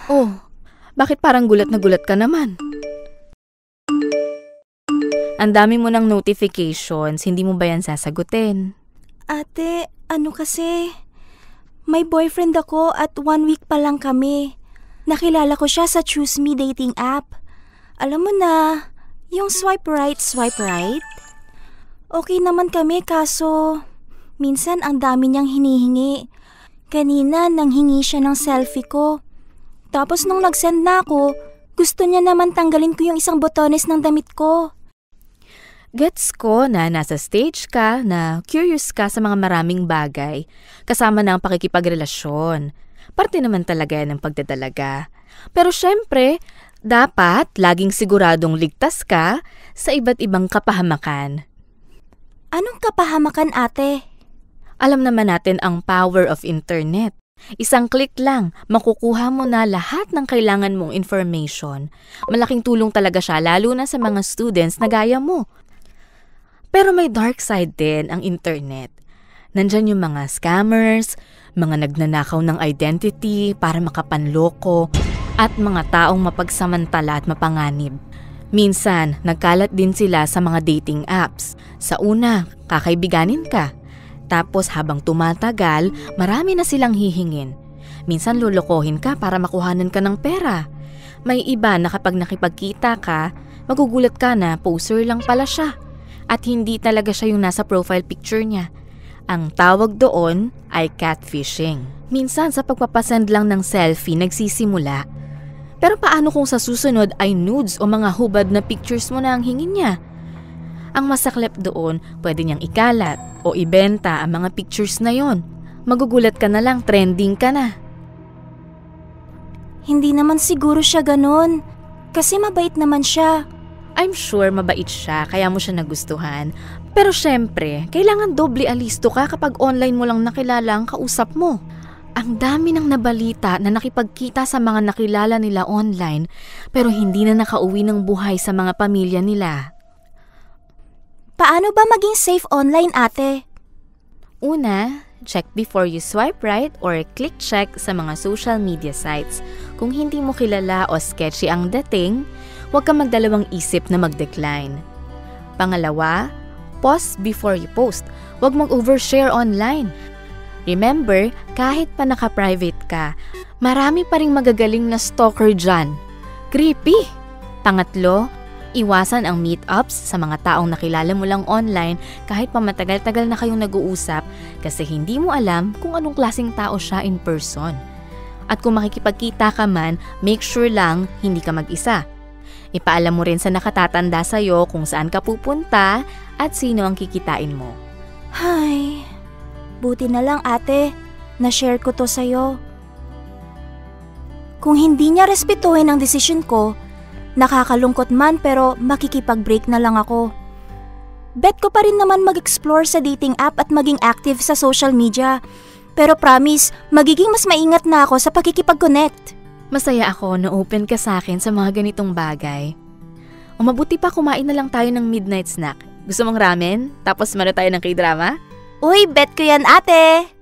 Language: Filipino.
Oh, bakit parang gulat na gulat ka naman? Ang dami mo ng notifications, hindi mo ba yan sasagutin? Ate, ano kasi? May boyfriend ako at 1 week pa lang kami. Nakilala ko siya sa Choose Me dating app. Alam mo na, yung swipe right, swipe right. Okay naman kami kaso minsan ang dami niyang hinihingi. Kanina nanghingi siya ng selfie ko. Tapos nung nag-send na ako, gusto niya naman tanggalin ko yung isang botones ng damit ko. Gets ko na nasa stage ka na curious ka sa mga maraming bagay kasama na ang pakikipagrelasyon. Parte naman talaga ng pagdadalaga. Pero syempre, dapat laging siguradong ligtas ka sa iba't ibang kapahamakan. Anong kapahamakan, ate? Alam naman natin ang power of internet. Isang click lang, makukuha mo na lahat ng kailangan mong information. Malaking tulong talaga siya lalo na sa mga students na gaya mo. Pero may dark side din ang internet. Nandyan yung mga scammers, mga nagnanakaw ng identity para makapanloko, at mga taong mapagsamantala at mapanganib. Minsan, nagkalat din sila sa mga dating apps. Sa una, kakaibiganin ka. Tapos habang tumatagal, marami na silang hihingin. Minsan lolokohin ka para makuhanan ka ng pera. May iba na kapag nakipagkita ka, magugulat ka na poser lang pala siya. At hindi talaga siya yung nasa profile picture niya. Ang tawag doon ay catfishing. Minsan sa pagpapasend lang ng selfie nagsisimula. Pero paano kung sa susunod ay nudes o mga hubad na pictures mo na ang hingin niya? Ang masaklap doon, pwede niyang ikalat o ibenta ang mga pictures na yon. Magugulat ka na lang, trending ka na. Hindi naman siguro siya ganun. Kasi mabait naman siya. I'm sure mabait siya kaya mo siya nagustuhan. Pero syempre, kailangan doble alisto ka kapag online mo lang nakilala ang kausap mo. Ang dami ng nabalita na nakipagkita sa mga nakilala nila online pero hindi na nakauwi ng buhay sa mga pamilya nila. Paano ba maging safe online, ate? Una, check before you swipe right or click check sa mga social media sites. Kung hindi mo kilala o sketchy ang dating, huwag kang magdalawang isip na mag-decline. Pangalawa, pause before you post. Huwag mag-overshare online. Remember, kahit pa naka-private ka, marami pa ring magagaling na stalker dyan. Creepy! Pangatlo, iwasan ang meetups sa mga taong nakilala mo lang online kahit pa matagal-tagal na kayong nag-uusap kasi hindi mo alam kung anong klaseng tao siya in person. At kung makikipagkita ka man, make sure lang hindi ka mag-isa. Ipaalam mo rin sa nakatatanda sa'yo kung saan ka pupunta at sino ang kikitain mo. Hay, buti na lang ate, na-share ko to sa'yo. Kung hindi niya respetuhin ang desisyon ko, nakakalungkot man pero makikipag-break na lang ako. Bet ko pa rin naman mag-explore sa dating app at maging active sa social media. Pero promise, magiging mas maingat na ako sa pakikipag-connect. Masaya ako na open ka sa akin sa mga ganitong bagay. O mabuti pa kumain na lang tayo ng midnight snack. Gusto mong ramen? Tapos mano tayo ng K-drama? Uy, bet ko yan ate!